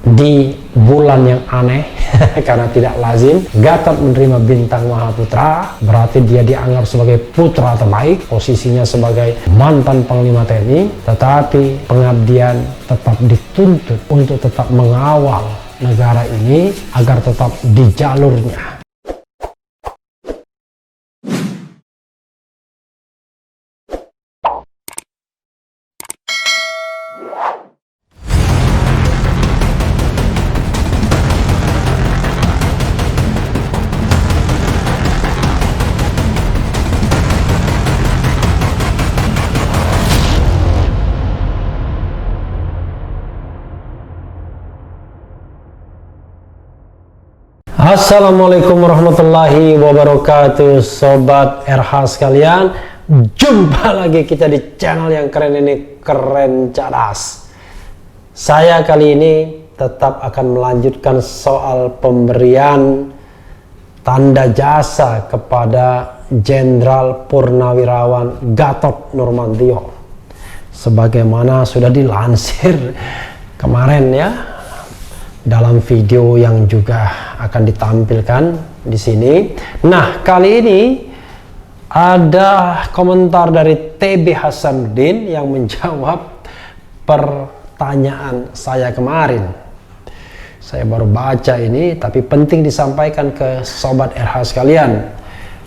di bulan yang aneh karena tidak lazim Gatot menerima bintang Mahaputra, berarti dia dianggap sebagai putra terbaik, posisinya sebagai mantan Panglima TNI, tetapi pengabdian tetap dituntut untuk tetap mengawal negara ini agar tetap di jalurnya. Assalamualaikum warahmatullahi wabarakatuh, Sobat RH sekalian. Jumpa lagi kita di channel yang keren ini, Keren Cadas. Saya kali ini tetap akan melanjutkan soal pemberian tanda jasa kepada Jenderal Purnawirawan Gatot Nurmantio, sebagaimana sudah dilansir kemarin ya, dalam video yang juga akan ditampilkan di sini. Nah, kali ini ada komentar dari TB Hasanuddin yang menjawab pertanyaan saya kemarin. Saya baru baca ini, tapi penting disampaikan ke Sobat RH sekalian.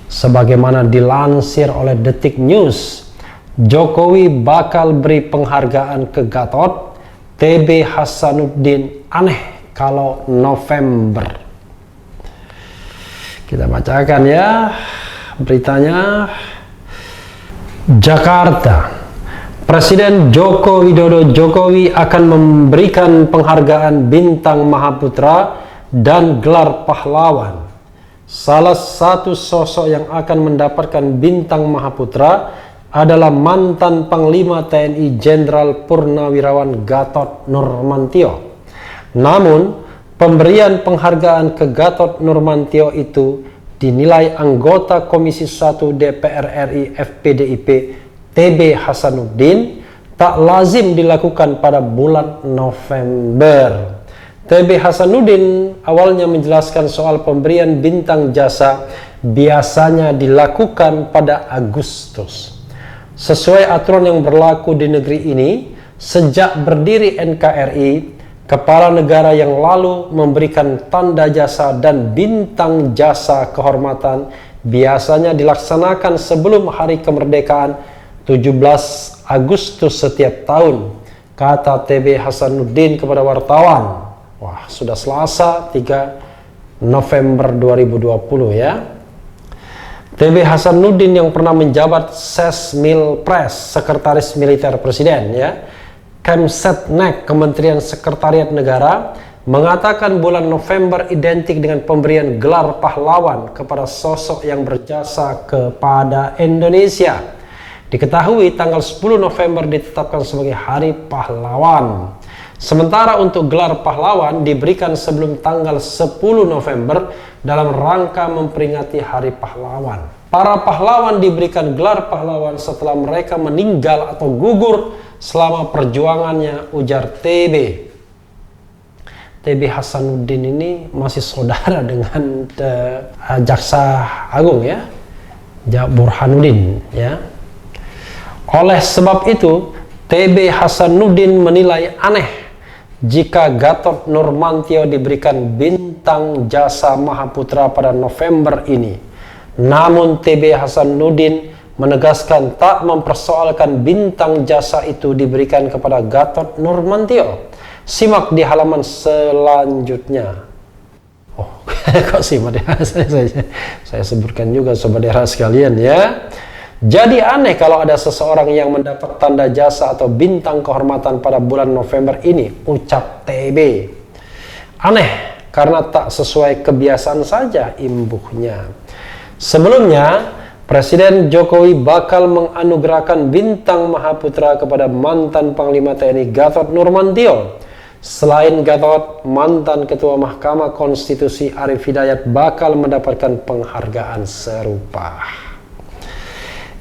Sebagaimana dilansir oleh Detik News, Jokowi bakal beri penghargaan ke Gatot. TB Hasanuddin aneh kalau November. Kita bacakan ya beritanya. Jakarta, Presiden Joko Widodo Jokowi akan memberikan penghargaan bintang Mahaputra dan gelar pahlawan. Salah satu sosok yang akan mendapatkan bintang Mahaputra adalah mantan Panglima TNI Jenderal Purnawirawan Gatot Nurmantio. Namun, pemberian penghargaan ke Gatot Nurmantio itu dinilai anggota Komisi 1 DPR RI FPDIP TB Hasanuddin tak lazim dilakukan pada bulan November. TB Hasanuddin awalnya menjelaskan soal pemberian bintang jasa biasanya dilakukan pada Agustus. Sesuai aturan yang berlaku di negeri ini, sejak berdiri NKRI, kepala negara yang lalu memberikan tanda jasa dan bintang jasa kehormatan biasanya dilaksanakan sebelum hari kemerdekaan 17 Agustus setiap tahun, kata TB Hasanuddin kepada wartawan. Wah, sudah Selasa 3 November 2020 ya. TB Hasanuddin yang pernah menjabat Sesmilpres, Sekretaris Militer Presiden ya, Kemsetnek, Kementerian Sekretariat Negara, mengatakan bulan November identik dengan pemberian gelar pahlawan kepada sosok yang berjasa kepada Indonesia. Diketahui tanggal 10 November ditetapkan sebagai Hari Pahlawan. Sementara untuk gelar pahlawan diberikan sebelum tanggal 10 November dalam rangka memperingati Hari Pahlawan. Para pahlawan diberikan gelar pahlawan setelah mereka meninggal atau gugur selama perjuangannya, ujar TB. TB Hasanuddin ini masih saudara dengan Jaksa Agung ya, Burhanuddin ya. Oleh sebab itu, TB Hasanuddin menilai aneh jika Gatot Nurmantio diberikan bintang jasa Mahaputra pada November ini. Namun TB Hasanuddin menegaskan tak mempersoalkan bintang jasa itu diberikan kepada Gatot Nurmantio. Simak di halaman selanjutnya. Oh, kok simak ya? Saya sebutkan juga Sobat RH sekalian ya. Jadi aneh kalau ada seseorang yang mendapat tanda jasa atau bintang kehormatan pada bulan November ini, ucap TB. Aneh karena tak sesuai kebiasaan saja, imbuhnya. Sebelumnya, Presiden Jokowi bakal menganugerahkan bintang Mahaputra kepada mantan Panglima TNI Gatot Nurmantio. Selain Gatot, mantan Ketua Mahkamah Konstitusi Arief Hidayat bakal mendapatkan penghargaan serupa.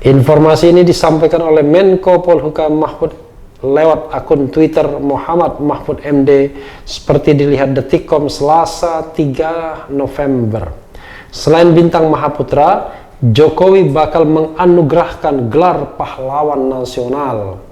Informasi ini disampaikan oleh Menko Polhukam Mahfud lewat akun Twitter Muhammad Mahfud MD seperti dilihat Detikcom Selasa 3 November. Selain bintang Mahaputra, Jokowi bakal menganugerahkan gelar pahlawan nasional.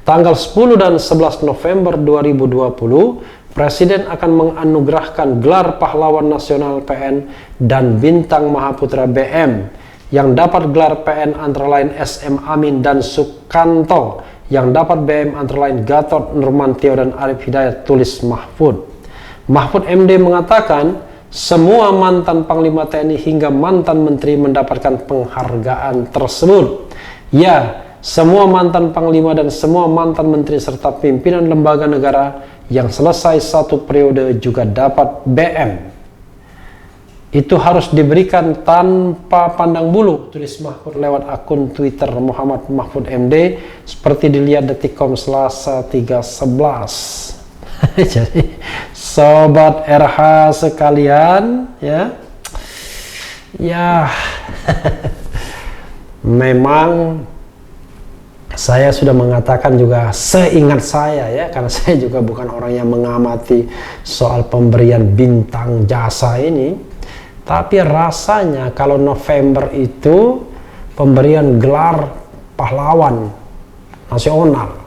Tanggal 10 dan 11 November 2020, Presiden akan menganugerahkan gelar pahlawan nasional PN dan bintang Mahaputra BM. Yang dapat gelar PN antara lain SM Amin dan Sukanto. Yang dapat BM antara lain Gatot Nurmantio dan Arif Hidayat, tulis Mahfud. Mahfud MD mengatakan, semua mantan Panglima TNI hingga mantan Menteri mendapatkan penghargaan tersebut. Ya, semua mantan Panglima dan semua mantan Menteri serta pimpinan lembaga negara yang selesai satu periode juga dapat BM. Itu harus diberikan tanpa pandang bulu, tulis Mahfud lewat akun Twitter Muhammad Mahfud MD seperti dilihat Detikcom Selasa 3/11. Jadi sobat RH sekalian, ya memang saya sudah mengatakan juga seingat saya ya, karena saya juga bukan orang yang mengamati soal pemberian bintang jasa ini, tapi rasanya kalau November itu pemberian gelar pahlawan nasional,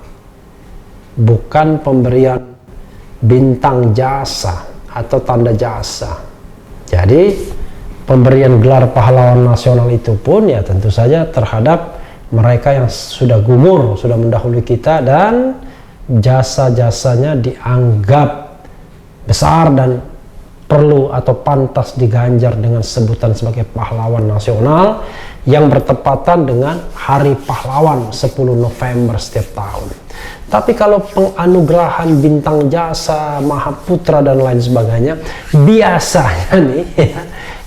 bukan pemberian bintang jasa atau tanda jasa. Jadi pemberian gelar pahlawan nasional itu pun ya tentu saja terhadap mereka yang sudah gugur, sudah mendahului kita dan jasa-jasanya dianggap besar dan perlu atau pantas diganjar dengan sebutan sebagai pahlawan nasional yang bertepatan dengan Hari Pahlawan 10 November setiap tahun. Tapi kalau penganugerahan bintang jasa, Mahaputra dan lain sebagainya, biasanya nih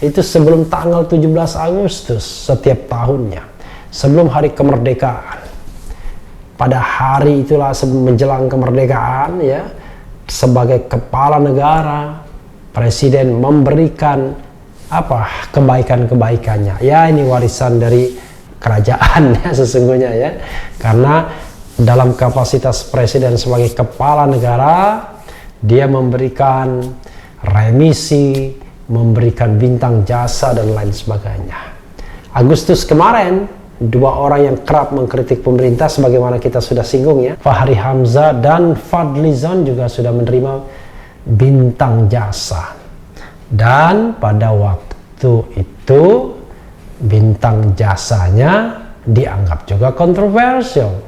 itu sebelum tanggal 17 Agustus setiap tahunnya. Sebelum hari kemerdekaan, pada hari itulah menjelang kemerdekaan ya, sebagai kepala negara, Presiden memberikan kebaikan-kebaikannya. Ya, ini warisan dari kerajaan ya sesungguhnya ya, karena dalam kapasitas Presiden sebagai kepala negara, dia memberikan remisi, memberikan bintang jasa dan lain sebagainya. Agustus kemarin, dua orang yang kerap mengkritik pemerintah sebagaimana kita sudah singgung ya, Fahri Hamzah dan Fadlizon juga sudah menerima bintang jasa. Dan pada waktu itu bintang jasanya dianggap juga kontroversial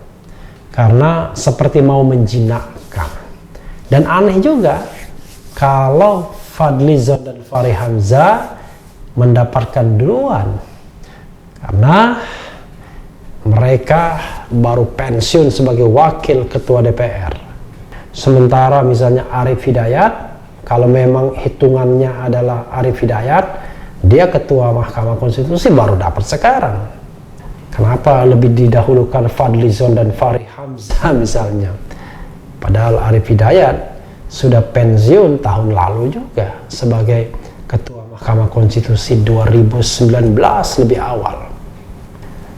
karena seperti mau menjinakkan. Dan aneh juga kalau Fadlizon dan Fahri Hamzah mendapatkan duluan, karena mereka baru pensiun sebagai wakil ketua DPR. Sementara misalnya Arif Hidayat, kalau memang hitungannya adalah Arif Hidayat, dia ketua Mahkamah Konstitusi baru dapat sekarang. Kenapa lebih didahulukan Fadlizon dan Fahri Hamzah misalnya? Padahal Arif Hidayat sudah pensiun tahun lalu juga sebagai ketua Mahkamah Konstitusi 2019 lebih awal.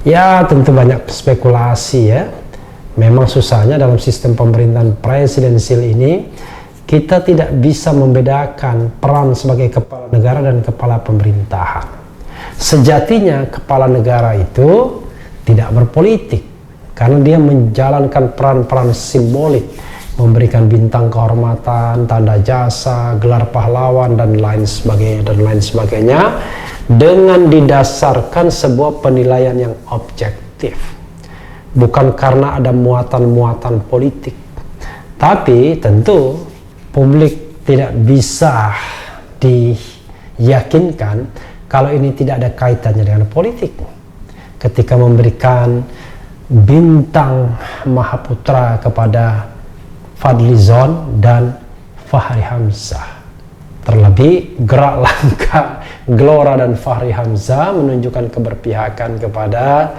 Ya, tentu banyak spekulasi ya. Memang susahnya dalam sistem pemerintahan presidensial ini, kita tidak bisa membedakan peran sebagai kepala negara dan kepala pemerintahan. Sejatinya kepala negara itu tidak berpolitik, karena dia menjalankan peran-peran simbolik, memberikan bintang kehormatan, tanda jasa, gelar pahlawan dan lain sebagainya, dengan didasarkan sebuah penilaian yang objektif, bukan karena ada muatan-muatan politik. Tapi tentu publik tidak bisa diyakinkan kalau ini tidak ada kaitannya dengan politik. Ketika memberikan bintang Mahaputra kepada Fadlizon dan Fahri Hamzah, terlebih gerak langkah Gelora dan Fahri Hamzah menunjukkan keberpihakan kepada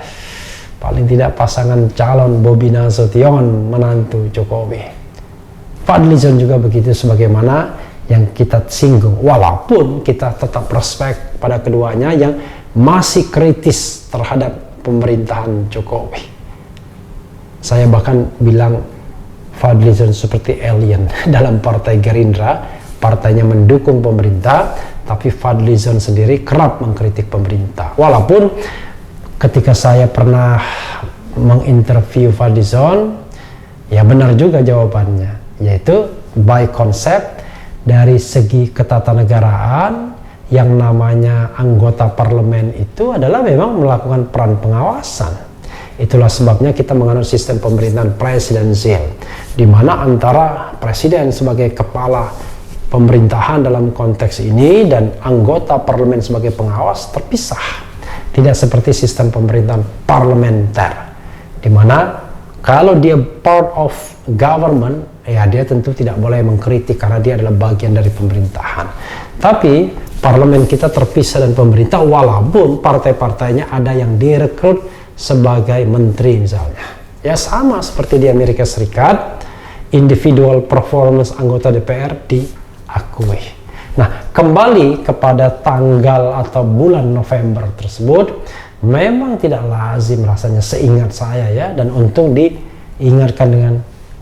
paling tidak pasangan calon Bobi Nasution, menantu Jokowi. Fadlizon juga begitu sebagaimana yang kita singgung, walaupun kita tetap respect pada keduanya yang masih kritis terhadap pemerintahan Jokowi. Saya bahkan bilang Fadlizon seperti alien dalam partai Gerindra, partainya mendukung pemerintah, tapi Fadlizon sendiri kerap mengkritik pemerintah. Walaupun ketika saya pernah menginterview Fadlizon, ya benar juga jawabannya, yaitu by konsep dari segi ketatanegaraan yang namanya anggota parlemen itu adalah memang melakukan peran pengawasan. Itulah sebabnya kita menganut sistem pemerintahan presidensial, di mana antara presiden sebagai kepala pemerintahan dalam konteks ini dan anggota parlemen sebagai pengawas terpisah. Tidak seperti sistem pemerintahan parlementer, di mana kalau dia part of government, ya dia tentu tidak boleh mengkritik karena dia adalah bagian dari pemerintahan. Tapi parlemen kita terpisah dan pemerintah, walaupun partai-partainya ada yang direkrut sebagai menteri misalnya. Ya sama seperti di Amerika Serikat, individual performance anggota DPR diakui. Nah, kembali kepada tanggal atau bulan November tersebut, memang tidak lazim rasanya seingat saya ya, dan untung diingatkan dengan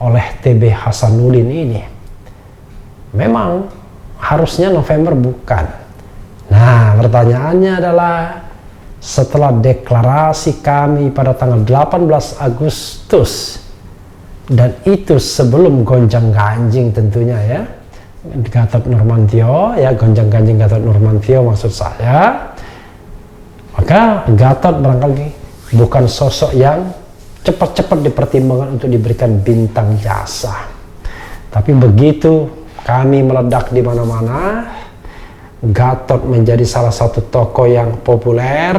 oleh TB Hasanuddin ini. Memang harusnya November bukan. Nah, pertanyaannya adalah setelah deklarasi kami pada tanggal 18 Agustus, dan itu sebelum gonjang-ganjing tentunya ya, Gatot Nurmantio ya, gonjang-ganjing Gatot Nurmantio maksud saya, maka Gatot barangkali bukan sosok yang cepat-cepat dipertimbangkan untuk diberikan bintang jasa. Tapi begitu kami meledak di mana-mana, Gatot menjadi salah satu tokoh yang populer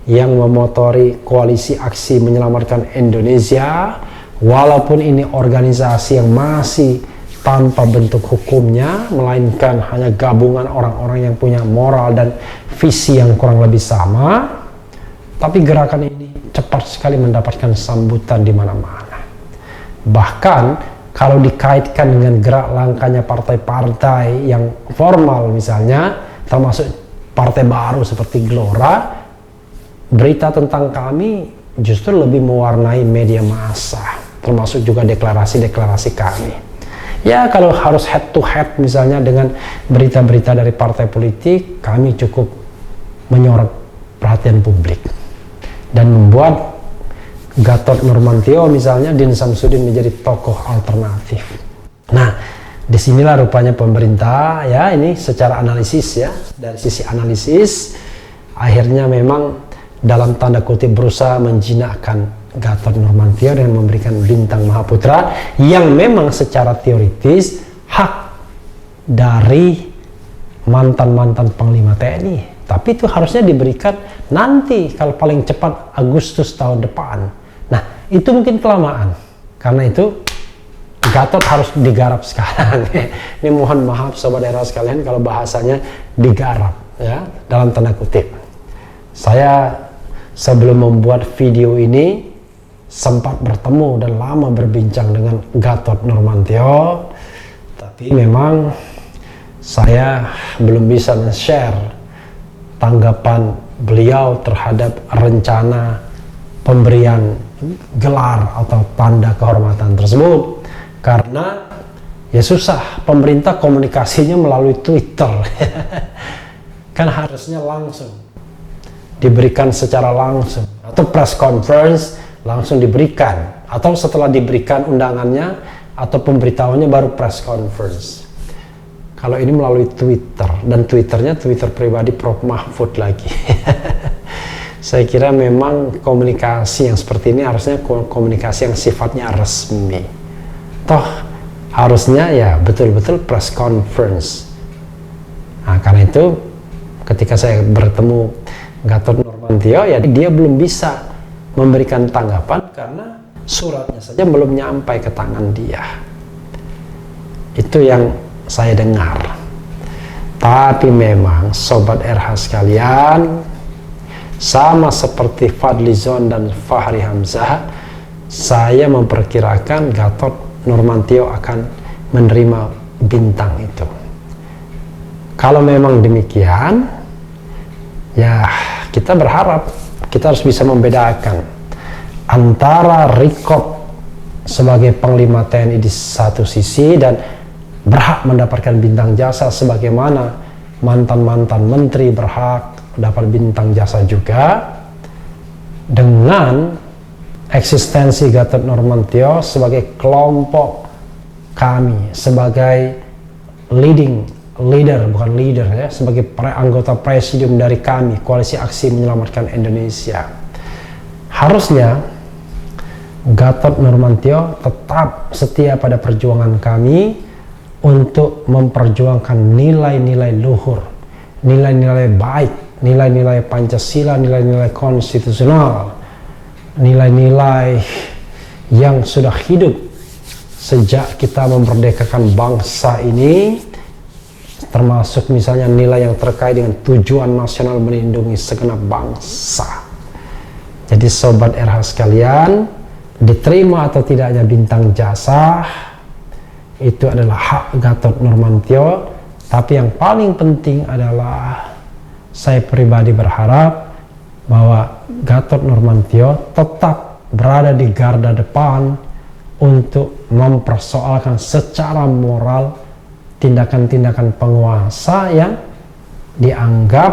yang memotori koalisi aksi menyelamatkan Indonesia, walaupun ini organisasi yang masih tanpa bentuk hukumnya, melainkan hanya gabungan orang-orang yang punya moral dan visi yang kurang lebih sama. Tapi gerakan ini cepat sekali mendapatkan sambutan di mana-mana. Bahkan kalau dikaitkan dengan gerak langkahnya partai-partai yang formal misalnya, termasuk partai baru seperti Gelora, berita tentang kami justru lebih mewarnai media massa, termasuk juga deklarasi-deklarasi kami. Ya kalau harus head to head misalnya dengan berita-berita dari partai politik, kami cukup menyorot perhatian publik dan membuat Gatot Nurmantio misalnya, Din Samsudin menjadi tokoh alternatif. Nah, disinilah rupanya pemerintah ya, ini secara analisis ya, dari sisi analisis akhirnya memang dalam tanda kutip berusaha menjinakkan Gatot Nurmantio dengan memberikan bintang Mahaputra yang memang secara teoritis hak dari mantan-mantan Panglima TNI. Tapi itu harusnya diberikan nanti, kalau paling cepat Agustus tahun depan. Nah, itu mungkin kelamaan. Karena itu Gatot harus digarap sekarang. Ini mohon maaf sobat era sekalian kalau bahasanya digarap ya, dalam tanda kutip. Saya sebelum membuat video ini sempat bertemu dan lama berbincang dengan Gatot Nurmantio, tapi memang saya belum bisa men-share tanggapan beliau terhadap rencana pemberian gelar atau tanda kehormatan tersebut, karena ya susah, pemerintah komunikasinya melalui Twitter. Kan harusnya langsung diberikan secara langsung, atau press conference langsung diberikan, atau setelah diberikan undangannya atau pemberitahuannya baru press conference. Kalau ini melalui Twitter, dan Twitternya Twitter pribadi Prof Mahfud lagi. Saya kira memang komunikasi yang seperti ini harusnya komunikasi yang sifatnya resmi. Toh harusnya ya betul-betul press conference. Nah, karena itu ketika saya bertemu Gatot Nurmantio, ya dia belum bisa memberikan tanggapan karena suratnya saja belum nyampai ke tangan dia. Itu yang saya dengar. Tapi memang sobat RH sekalian, sama seperti Fadlizon dan Fahri Hamzah, saya memperkirakan Gatot Nurmantio akan menerima bintang itu. Kalau memang demikian, ya kita berharap kita harus bisa membedakan antara rekod sebagai Panglima TNI di satu sisi dan berhak mendapatkan bintang jasa sebagaimana mantan-mantan menteri berhak dapat bintang jasa juga, dengan eksistensi Gatot Nurmantio sebagai kelompok kami, sebagai bukan leader ya, sebagai anggota presidium dari kami, Koalisi Aksi Menyelamatkan Indonesia. Harusnya Gatot Nurmantio tetap setia pada perjuangan kami untuk memperjuangkan nilai-nilai luhur, nilai-nilai baik, nilai-nilai Pancasila, nilai-nilai konstitusional, nilai-nilai yang sudah hidup sejak kita memerdekakan bangsa ini, termasuk misalnya nilai yang terkait dengan tujuan nasional melindungi segenap bangsa. Jadi sobat RH sekalian, diterima atau tidaknya bintang jasa itu adalah hak Gatot Nurmantio, tapi yang paling penting adalah saya pribadi berharap bahwa Gatot Nurmantio tetap berada di garda depan untuk mempersoalkan secara moral tindakan-tindakan penguasa yang dianggap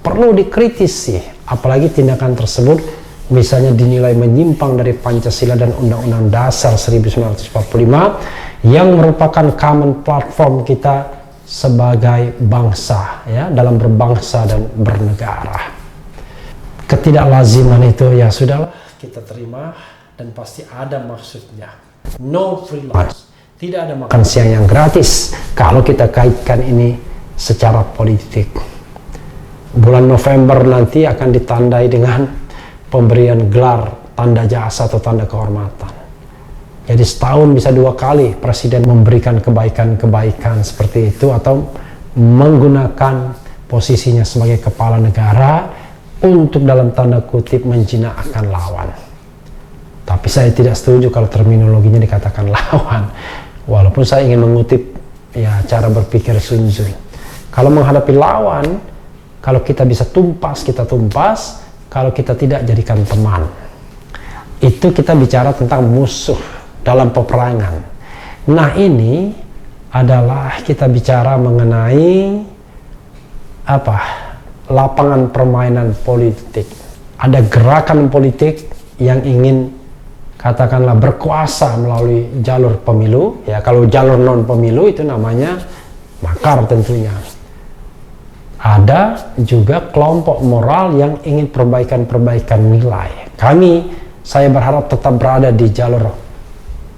perlu dikritisi, apalagi tindakan tersebut misalnya dinilai menyimpang dari Pancasila dan Undang-Undang Dasar 1945 yang merupakan common platform kita sebagai bangsa ya, dalam berbangsa dan bernegara. Ketidaklaziman itu ya sudahlah, kita terima, dan pasti ada maksudnya. No free lunch, tidak ada makan siang yang gratis kalau kita kaitkan ini secara politik. Bulan November nanti akan ditandai dengan pemberian gelar tanda jasa atau tanda kehormatan. Jadi setahun bisa 2 kali Presiden memberikan kebaikan-kebaikan seperti itu, atau menggunakan posisinya sebagai kepala negara untuk dalam tanda kutip menjinakkan lawan. Tapi saya tidak setuju kalau terminologinya dikatakan lawan, walaupun saya ingin mengutip ya cara berpikir Sun Tzu. Kalau menghadapi lawan, kalau kita bisa tumpas, kita tumpas; kalau kita tidak, jadikan teman. Itu kita bicara tentang musuh dalam peperangan. Nah, ini adalah kita bicara mengenai apa? Lapangan permainan politik. Ada gerakan politik yang ingin katakanlah berkuasa melalui jalur pemilu ya. Kalau jalur non pemilu itu namanya makar tentunya. Ada juga kelompok moral yang ingin perbaikan nilai. Saya berharap tetap berada di jalur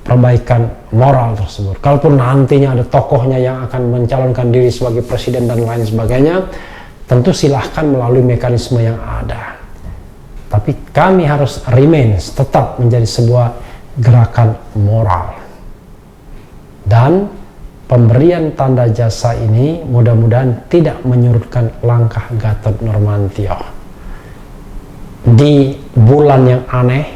perbaikan moral tersebut. Kalaupun nantinya ada tokohnya yang akan mencalonkan diri sebagai presiden dan lain sebagainya, tentu silahkan melalui mekanisme yang ada. Tapi kami harus tetap menjadi sebuah gerakan moral. Dan pemberian tanda jasa ini mudah-mudahan tidak menyurutkan langkah Gatot Nurmantio. Di bulan yang aneh,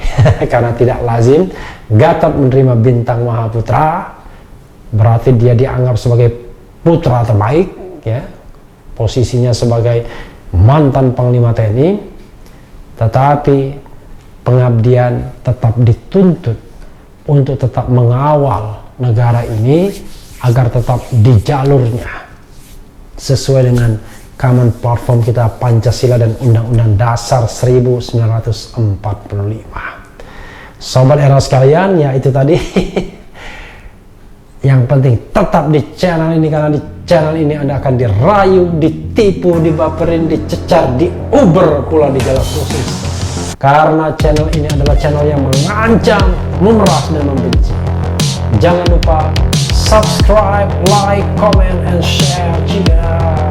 karena tidak lazim Gatot menerima bintang Mahaputra, berarti dia dianggap sebagai putra terbaik ya, posisinya sebagai mantan Panglima TNI. Tetapi pengabdian tetap dituntut untuk tetap mengawal negara ini agar tetap di jalurnya sesuai dengan common platform kita, Pancasila dan Undang-Undang Dasar 1945. Sobat era sekalian, ya itu tadi. Yang penting tetap di channel ini, karena di channel ini Anda akan dirayu, ditipu, dibaperin, dicecar, diuber pula di jalan khusus. Karena channel ini adalah channel yang mengancam, memeras, dan membenci. Jangan lupa subscribe, like, comment, and share. Cheers.